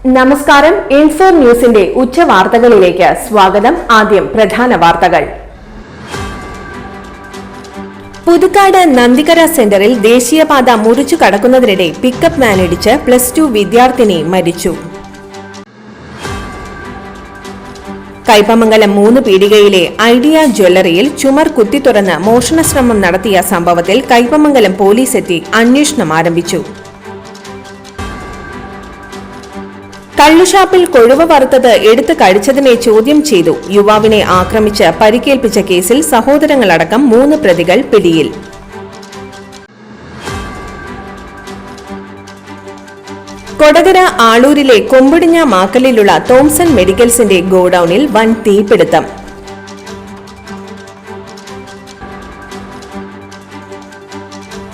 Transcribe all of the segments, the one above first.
നമസ്കാരം. ഇൻഫോ ന്യൂസിന്റെ ഉച്ചവാർത്തകളിലേക്ക് സ്വാഗതം. ആദ്യം പ്രധാന വാർത്തകൾ. പുതുക്കാട് നന്ദിക്കര സെന്ററിൽ ദേശീയപാത മുറിച്ചു കടക്കുന്നതിനിടെ പിക്കപ്പ് വാനിടിച്ച് +2 വിദ്യാർത്ഥിനി മരിച്ചു. കയ്പമംഗലം 3 പീടികയിലെ ഐഡിയ ജ്വല്ലറിയിൽ ചുമർ കുത്തിത്തുറന്ന് മോഷണശ്രമം നടത്തിയ സംഭവത്തിൽ കയ്പമംഗലം പോലീസ് എത്തി അന്വേഷണം ആരംഭിച്ചു. കള്ളുഷാപ്പിൽ കൊഴുവ വറുത്തത് എടുത്തു കഴിച്ചതിനെ ചോദ്യം ചെയ്തു യുവാവിനെ ആക്രമിച്ച് പരിക്കേൽപ്പിച്ച കേസിൽ സഹോദരങ്ങളടക്കം 3 പ്രതികൾ പിടിയിൽ. കൊടകര ആളൂരിലെ കൊമ്പിടിഞ്ഞ മാക്കലിലുള്ള തോംസൺ മെഡിക്കൽസിന്റെ ഗോഡൌണിൽ വൻ തീപിടുത്തം.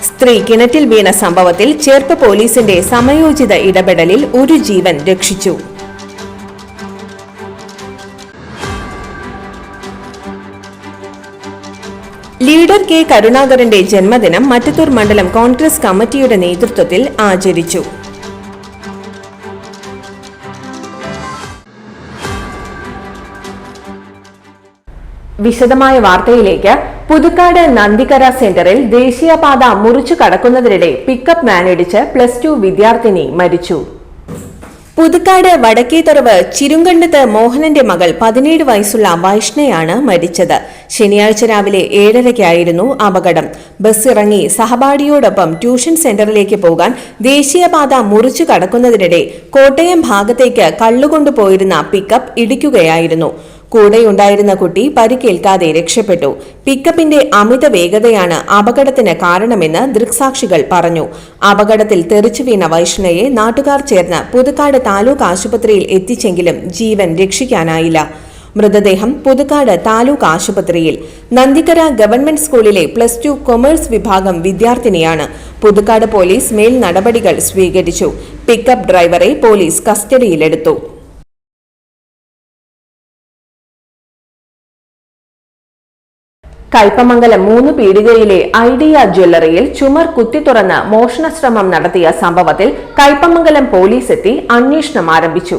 സ്ത്രീ കിണറ്റിൽ വീണ സംഭവത്തിൽ ചേർപ്പ് പോലീസിന്റെ സമയോചിത ഇടപെടലിൽ ഒരു ജീവൻ രക്ഷിച്ചു. ലീഡർ കെ കരുണാകരന്റെ ജന്മദിനം മറ്റത്തൂർ മണ്ഡലം കോൺഗ്രസ് കമ്മിറ്റിയുടെ നേതൃത്വത്തിൽ ആചരിച്ചു. വിശദമായ വാർത്തയിലേക്ക്. പുതുക്കാട് നന്ദിക്കര സെന്ററിൽ ദേശീയപാത മുറിച്ചു കടക്കുന്നതിനിടെ പിക്കപ്പ് വാനിടിച്ച് +2 വിദ്യാർത്ഥിനി മരിച്ചു. പുതുക്കാട് വടക്കേത്തുറവ് ചിരുങ്കണ്ടത്ത് മോഹനന്റെ മകൾ 17 വയസ്സുള്ള വൈഷ്ണയാണ് മരിച്ചത്. ശനിയാഴ്ച രാവിലെ 7:30-ക്കായിരുന്നു അപകടം. ബസ് ഇറങ്ങി സഹപാഠിയോടൊപ്പം ട്യൂഷൻ സെന്ററിലേക്ക് പോകാൻ ദേശീയപാത മുറിച്ചു കടക്കുന്നതിനിടെ കോട്ടയം ഭാഗത്തേക്ക് കള്ളുകൊണ്ടുപോയിരുന്ന പിക്കപ്പ് ഇടിക്കുകയായിരുന്നു. കൂടെയുണ്ടായിരുന്ന കുട്ടി പരിക്കേൽക്കാതെ രക്ഷപ്പെട്ടു. പിക്കപ്പിന്റെ അമിത വേഗതയാണ് അപകടത്തിന് കാരണമെന്ന് ദൃക്സാക്ഷികൾ പറഞ്ഞു. അപകടത്തിൽ തെറിച്ചു വീണ വൈഷ്ണയെ നാട്ടുകാർ ചേർന്ന് പുതുക്കാട് താലൂക്ക് ആശുപത്രിയിൽ എത്തിച്ചെങ്കിലും ജീവൻ രക്ഷിക്കാനായില്ല. മൃതദേഹം പുതുക്കാട് താലൂക്ക് ആശുപത്രിയിൽ. നന്ദിക്കര ഗവൺമെന്റ് സ്കൂളിലെ +2 കൊമേഴ്സ് വിഭാഗം വിദ്യാർത്ഥിനിയാണ്. പുതുക്കാട് പോലീസ് മേൽ നടപടികൾ സ്വീകരിച്ചു. പിക്കപ്പ് ഡ്രൈവറെ പോലീസ് കസ്റ്റഡിയിലെടുത്തു. കയ്പമംഗലം 3 പീടികയിലെ ഐഡിയ ജ്വല്ലറിയിൽ ചുമർ കുത്തിത്തുറന്ന് മോഷണശ്രമം നടത്തിയ സംഭവത്തിൽ കയ്പമംഗലം പോലീസ് എത്തി അന്വേഷണം ആരംഭിച്ചു.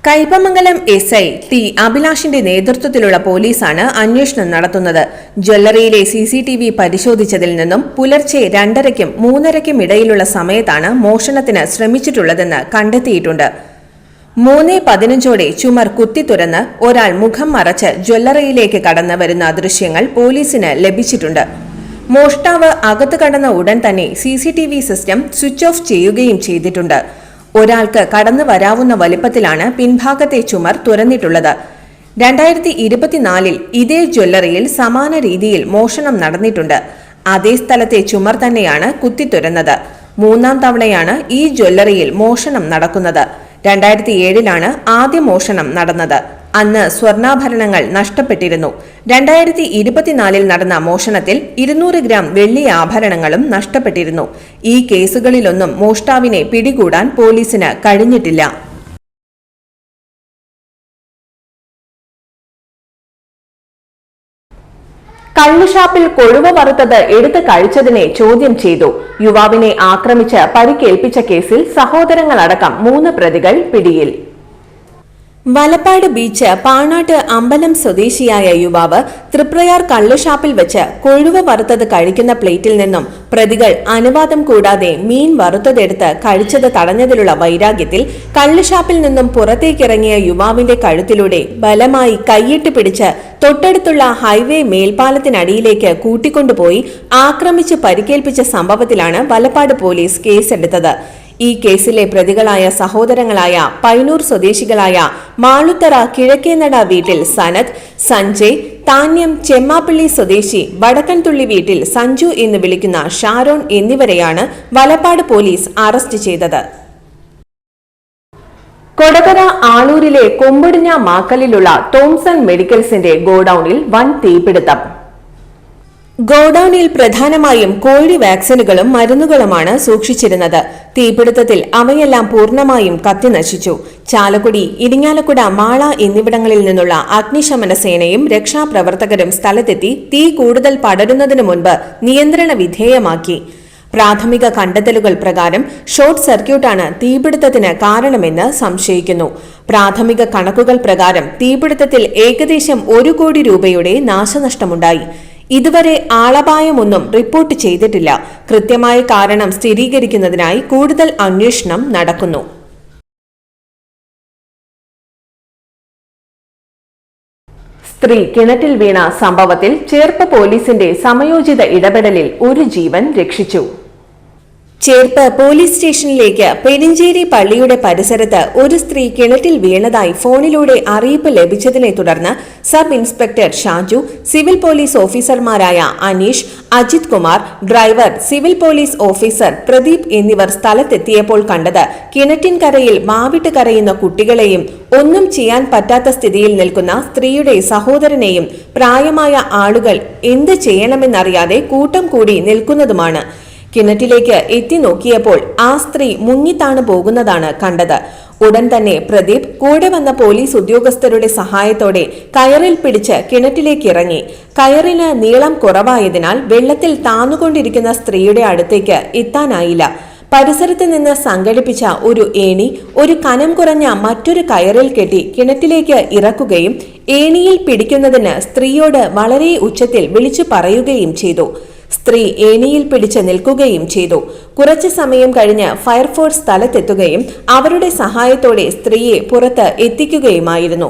കയ്പമംഗലം SI ടി അഭിലാഷിന്റെ നേതൃത്വത്തിലുള്ള പോലീസാണ് അന്വേഷണം നടത്തുന്നത്. ജ്വല്ലറിയിലെ CCTV പരിശോധിച്ചതിൽ നിന്നും പുലർച്ചെ 2:30-ക്കും 3:30-ക്കും ഇടയിലുള്ള സമയത്താണ് മോഷണത്തിന് ശ്രമിച്ചിട്ടുള്ളതെന്ന് കണ്ടെത്തിയിട്ടുണ്ട്. 3:15-ഓടെ ചുമർ കുത്തിത്തുറന്ന് ഒരാൾ മുഖം മറച്ച് ജ്വല്ലറിയിലേക്ക് കടന്നു വരുന്ന ദൃശ്യങ്ങൾ പോലീസിന് ലഭിച്ചിട്ടുണ്ട്. മോഷ്ടാവ് അകത്ത് കടന്ന ഉടൻ തന്നെ CCTV സിസ്റ്റം സ്വിച്ച് ഓഫ് ചെയ്യുകയും ചെയ്തിട്ടുണ്ട്. ഒരാൾക്ക് കടന്നു വരാവുന്ന വലിപ്പത്തിലാണ് പിൻഭാഗത്തെ ചുമർ തുറന്നിട്ടുള്ളത്. 2024-ൽ ഇതേ ജ്വല്ലറിയിൽ സമാന രീതിയിൽ മോഷണം നടന്നിട്ടുണ്ട്. അതേ സ്ഥലത്തെ ചുമർ തന്നെയാണ് കുത്തിത്തുറന്നത്. 3ാം തവണയാണ് ഈ ജ്വല്ലറിയിൽ മോഷണം നടക്കുന്നത്. 2007-ലാണ് ആദ്യ മോഷണം നടന്നത്. അന്ന് സ്വർണ്ണാഭരണങ്ങൾ നഷ്ടപ്പെട്ടിരുന്നു. 2024-ൽ നടന്ന മോഷണത്തിൽ 200 ഗ്രാം വെള്ളി ആഭരണങ്ങളും നഷ്ടപ്പെട്ടിരുന്നു. ഈ കേസുകളിലൊന്നും മോഷ്ടാവിനെ പിടികൂടാൻ പോലീസിന് കഴിഞ്ഞിട്ടില്ല. കള്ളുഷാപ്പിൽ കൊഴുവ വറുത്തത് എടുത്തു കഴിച്ചതിനെ ചോദ്യം ചെയ്തു യുവാവിനെ ആക്രമിച്ച് പരിക്കേൽപ്പിച്ച കേസിൽ സഹോദരങ്ങളടക്കം 3 പ്രതികൾ പിടിയിൽ. വലപ്പാട് ബീച്ച് പാണാട്ട് അമ്പലം സ്വദേശിയായ യുവാവ് തൃപ്രയാർ കള്ളുഷാപ്പിൽ വെച്ച് കൊഴുവ വറുത്തത് കഴിക്കുന്ന പ്ലേറ്റിൽ നിന്നും പ്രതികൾ അനുവാദം കൂടാതെ മീൻ വറുത്തതെടുത്ത് കഴിച്ചത് തടഞ്ഞതിലുള്ള വൈരാഗ്യത്തിൽ കള്ളുഷാപ്പിൽ നിന്നും പുറത്തേക്കിറങ്ങിയ യുവാവിന്റെ കഴുത്തിലൂടെ ബലമായി കൈയിട്ട് പിടിച്ച് തൊട്ടടുത്തുള്ള ഹൈവേ മേൽപ്പാലത്തിനടിയിലേക്ക് കൂട്ടിക്കൊണ്ടുപോയി ആക്രമിച്ച് പരിക്കേൽപ്പിച്ച സംഭവത്തിലാണ് വലപ്പാട് പോലീസ് കേസെടുത്തത്. ഈ കേസിലെ പ്രതികളായ സഹോദരങ്ങളായ പൈനൂർ സ്വദേശികളായ മാളുത്തറ കിഴക്കേനട വീട്ടിൽ സനത്, സഞ്ജയ്, താന്യം ചെമ്മാപ്പള്ളി സ്വദേശി വടക്കൻതുള്ളി വീട്ടിൽ സഞ്ജു എന്ന് വിളിക്കുന്ന ഷാരോൺ എന്നിവരെയാണ് വലപ്പാട് പോലീസ് അറസ്റ്റ് ചെയ്തത്. കൊടകര ആളൂരിലെ കൊമ്പിടിഞ്ഞ മാക്കലിലുള്ള തോംസൺ മെഡിക്കൽസിന്റെ ഗോഡൌണിൽ വൻ തീപിടുത്തം. ഗോഡൌണിൽ പ്രധാനമായും കോഴി വാക്സിനുകളും മരുന്നുകളുമാണ് സൂക്ഷിച്ചിരുന്നത്. തീപിടുത്തത്തിൽ അവയെല്ലാം പൂർണ്ണമായും കത്തിനശിച്ചു. ചാലക്കുടി, ഇരിങ്ങാലക്കുട, മാള എന്നിവിടങ്ങളിൽ നിന്നുള്ള അഗ്നിശമന സേനയും രക്ഷാപ്രവർത്തകരും സ്ഥലത്തെത്തി തീ കൂടുതൽ പടരുന്നതിനു മുൻപ് നിയന്ത്രണ വിധേയമാക്കി. പ്രാഥമിക കണ്ടെത്തലുകൾ പ്രകാരം ഷോർട്ട് സർക്യൂട്ടാണ് തീപിടുത്തത്തിന് കാരണമെന്ന് സംശയിക്കുന്നു. പ്രാഥമിക കണക്കുകൾ പ്രകാരം തീപിടുത്തത്തിൽ ഏകദേശം 1 കോടി രൂപയുടെ നാശനഷ്ടമുണ്ടായി. ഇതുവരെ ആളപായമൊന്നും റിപ്പോർട്ട് ചെയ്തിട്ടില്ല. കൃത്യമായ കാരണം സ്ഥിരീകരിക്കുന്നതിനായി കൂടുതൽ അന്വേഷണം നടക്കുന്നു. സ്ത്രീ കിണറ്റിൽ വീണ സംഭവത്തിൽ ചേർപ്പ് പോലീസിന്റെ സമയോചിത ഇടപെടലിൽ ഒരു ജീവൻ രക്ഷിച്ചു. ചേർപ്പ് പോലീസ് സ്റ്റേഷനിലേക്ക് പെരിഞ്ചേരി പള്ളിയുടെ പരിസരത്ത് ഒരു സ്ത്രീ കിണറ്റിൽ വീണതായി ഫോണിലൂടെ അറിയിപ്പ് ലഭിച്ചതിനെ തുടർന്ന് sub inspector Shaju, civil police ഓഫീസർമാരായ Aneesh, Ajith Kumar, driver, civil police officer Pradeep എന്നിവർ സ്ഥലത്തെത്തിയപ്പോൾ കണ്ടത് കിണറ്റിൻകരയിൽ മാവിട്ട് കരയുന്ന കുട്ടികളെയും ഒന്നും ചെയ്യാൻ പറ്റാത്ത സ്ഥിതിയിൽ നിൽക്കുന്ന സ്ത്രീയുടെ സഹോദരനെയും പ്രായമായ ആളുകൾ എന്ത് ചെയ്യണമെന്നറിയാതെ കൂട്ടം കൂടി നിൽക്കുന്നതുമാണ്. കിണറ്റിലേക്ക് എത്തി നോക്കിയപ്പോൾ ആ സ്ത്രീ മുങ്ങിത്താണു പോകുന്നതാണ് കണ്ടത്. ഉടൻ തന്നെ പ്രദീപ് കൂടെ വന്ന പോലീസ് ഉദ്യോഗസ്ഥരുടെ സഹായത്തോടെ കയറിൽ പിടിച്ച് കിണറ്റിലേക്ക് ഇറങ്ങി. കയറിന് നീളം കുറവായതിനാൽ വെള്ളത്തിൽ താന്നുകൊണ്ടിരിക്കുന്ന സ്ത്രീയുടെ അടുത്തേക്ക് എത്താനായില്ല. പരിസരത്ത് നിന്ന് സംഘടിപ്പിച്ച ഒരു ഏണി ഒരു കനം കുറഞ്ഞ മറ്റൊരു കയറിൽ കെട്ടി കിണറ്റിലേക്ക് ഇറക്കുകയും ഏണിയിൽ പിടിക്കുന്നതിന് സ്ത്രീയോട് വളരെ ഉച്ചത്തിൽ വിളിച്ചു പറയുകയും ചെയ്തു. സ്ത്രീ ഏണിയിൽ പിടിച്ച് നിൽക്കുകയും ചെയ്തു. കുറച്ചു സമയം കഴിഞ്ഞ് ഫയർഫോഴ്സ് സ്ഥലത്തെത്തുകയും അവരുടെ സഹായത്തോടെ സ്ത്രീയെ പുറത്ത് എത്തിക്കുകയുമായിരുന്നു.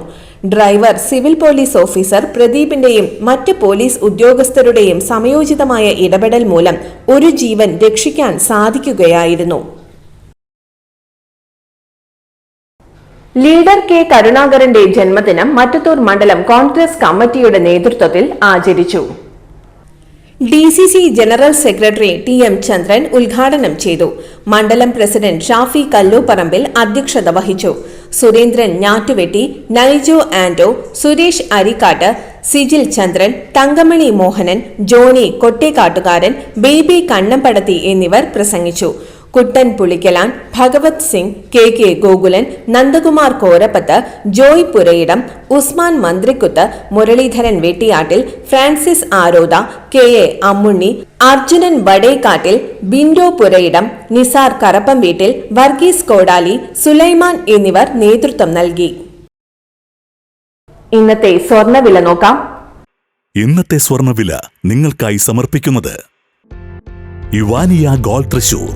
ഡ്രൈവർ, സിവിൽ പോലീസ് ഓഫീസർ പ്രദീപിന്റെയും മറ്റ് പോലീസ് ഉദ്യോഗസ്ഥരുടെയും സമയോചിതമായ ഇടപെടൽ മൂലം ഒരു ജീവൻ രക്ഷിക്കാൻ സാധിക്കുകയായിരുന്നു. ലീഡർ കെ കരുണാകരന്റെ ജന്മദിനം മറ്റത്തൂർ മണ്ഡലം കോൺഗ്രസ് കമ്മിറ്റിയുടെ നേതൃത്വത്തിൽ ആചരിച്ചു. DCC general secretary TM Chandran ഉദ്ഘാടനം ചെയ്തു. മണ്ഡലം പ്രസിഡന്റ് ഷാഫി കല്ലൂപ്പറമ്പിൽ അധ്യക്ഷത വഹിച്ചു. സുരേന്ദ്രൻ ഞാറ്റുവെട്ടി, നൈജോ ആന്റോ, സുരേഷ് അരിക്കാട്ട്, സിജിൽ ചന്ദ്രൻ, തങ്കമണി മോഹനൻ, ജോണി കൊട്ടേക്കാട്ടുകാരൻ, ബേബി കണ്ണമ്പടത്തി എന്നിവർ പ്രസംഗിച്ചു. കുട്ടൻ പുളിക്കലാൻ, ഭഗവത് സിംഗ്, KK ഗോകുലൻ, നന്ദകുമാർ കോരപ്പത്ത്, ജോയ് പുരയിടം, ഉസ്മാൻ മന്ത്രിക്കുത്ത്, മുരളീധരൻ വെട്ടിയാട്ടിൽ, ഫ്രാൻസിസ് ആരോദ, KA അമ്മുണ്ണി, അർജുനൻ വടേക്കാട്ടിൽ, ബിൻഡോ പുരയിടം, നിസാർ കറപ്പം വീട്ടിൽ, വർഗീസ് കോടാലി, സുലൈമാൻ എന്നിവർ നേതൃത്വം നൽകി. ഇന്നത്തെ സ്വർണ്ണവില നോക്കാം. ഇന്നത്തെ സ്വർണ്ണവില നിങ്ങൾക്കായി സമർപ്പിക്കുന്നത് ഇവാനിയ ഗോൾഡ് തൃശൂർ.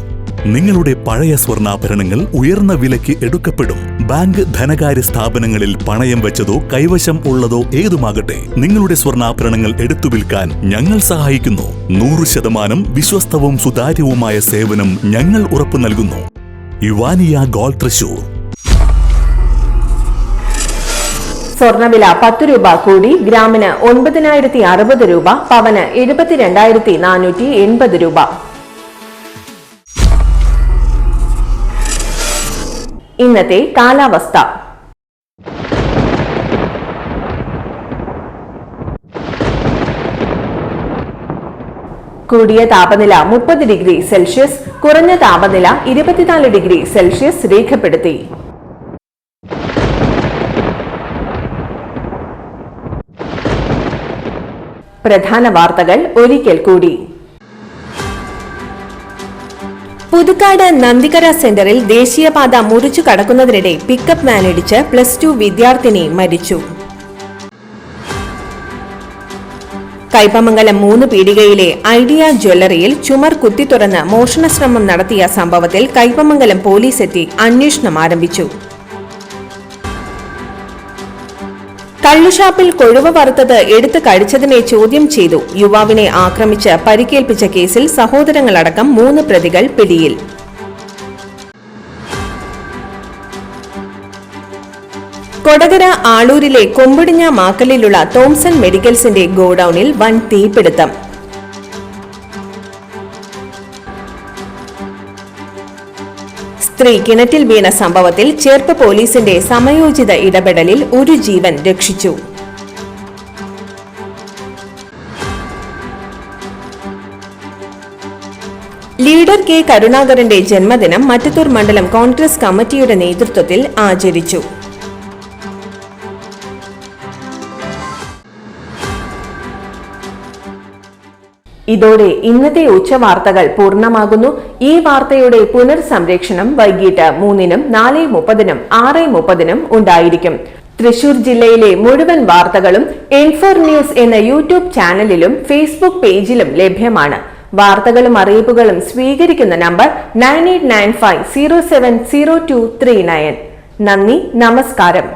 നിങ്ങളുടെ പഴയ സ്വർണ്ണാഭരണങ്ങൾ ഉയർന്ന വിലയ്ക്ക് എടുക്കപ്പെടും. ബാങ്ക്, ധനകാര്യ സ്ഥാപനങ്ങളിൽ പണയം വെച്ചതോ കൈവശം ഉള്ളതോ ഏതുമാകട്ടെ, നിങ്ങളുടെ സ്വർണ്ണാഭരണങ്ങൾ എടുത്തു വിൽക്കാൻ ഞങ്ങൾ സഹായിക്കുന്നു. 100% വിശ്വസ്തവും സുതാര്യവുമായ സേവനം ഞങ്ങൾ ഉറപ്പു നൽകുന്നു. ഇവാനിയ ഗോൾഡ് തൃശൂർ. സ്വർണ്ണവില 10 രൂപ കൂടി ഗ്രാമിന് 9,060 രൂപ, പവന് 72,480 രൂപ. ഇന്നത്തെ കാലാവസ്ഥ. കൂടിയ താപനില 30 ഡിഗ്രി സെൽഷ്യസ്, കുറഞ്ഞ താപനില 24 ഡിഗ്രി സെൽഷ്യസ് രേഖപ്പെടുത്തി. പ്രധാന വാർത്തകൾ ഒരിക്കൽ കൂടി. പുതുക്കാട് നന്ദിക്കര സെന്ററിൽ ദേശീയപാത മുറിച്ചു കടക്കുന്നതിനിടെ പിക്കപ്പ് വാനിടിച്ച് +2 വിദ്യാർത്ഥിനി മരിച്ചു. കൈപ്പമംഗലം 3 പീടികയിലെ ഐഡിയ ജ്വല്ലറിയിൽ ചുമർ കുത്തിത്തുറന്ന് മോഷണശ്രമം നടത്തിയ സംഭവത്തിൽ കൈപ്പമംഗലം പോലീസ് എത്തി അന്വേഷണം ആരംഭിച്ചു. കള്ളുഷാപ്പിൽ കൊഴുവ വറുത്തത് എടുത്ത് കഴിച്ചതിനെ ചോദ്യം ചെയ്തു യുവാവിനെ ആക്രമിച്ച് പരിക്കേൽപ്പിച്ച കേസിൽ സഹോദരങ്ങളടക്കം 3 പ്രതികൾ പിടിയിൽ. കൊടകര ആളൂരിലെ കൊമ്പടിഞ്ഞ മാക്കലിലുള്ള തോംസൺ മെഡിക്കൽസിന്റെ ഗോഡൌണിൽ വൻ തീപിടുത്തം. സ്ത്രീ കിണറ്റിൽ വീണ സംഭവത്തിൽ ചേർപ്പ് പോലീസിന്റെ സമയോചിത ഇടപെടലിൽ ഒരു ജീവൻ രക്ഷിച്ചു. ലീഡർ കെ കരുണാകരന്റെ ജന്മദിനം മറ്റത്തൂർ മണ്ഡലം കോൺഗ്രസ് കമ്മിറ്റിയുടെ നേതൃത്വത്തിൽ ആചരിച്ചു. ഇതോടെ ഇന്നത്തെ ഉച്ചവാർത്തകൾ പൂർണ്ണമാകുന്നു. ഈ വാർത്തയുടെ പുനർസംരക്ഷണം വൈകിട്ട് 3-നും 4:30-നും 6:30-നും ഉണ്ടായിരിക്കും. തൃശൂർ ജില്ലയിലെ മുഴുവൻ വാർത്തകളും N4 ന്യൂസ് എന്ന യൂട്യൂബ് ചാനലിലും ഫേസ്ബുക്ക് പേജിലും ലഭ്യമാണ്. വാർത്തകളും അറിയിപ്പുകളും സ്വീകരിക്കുന്ന നമ്പർ 9895070239. നന്ദി, നമസ്കാരം.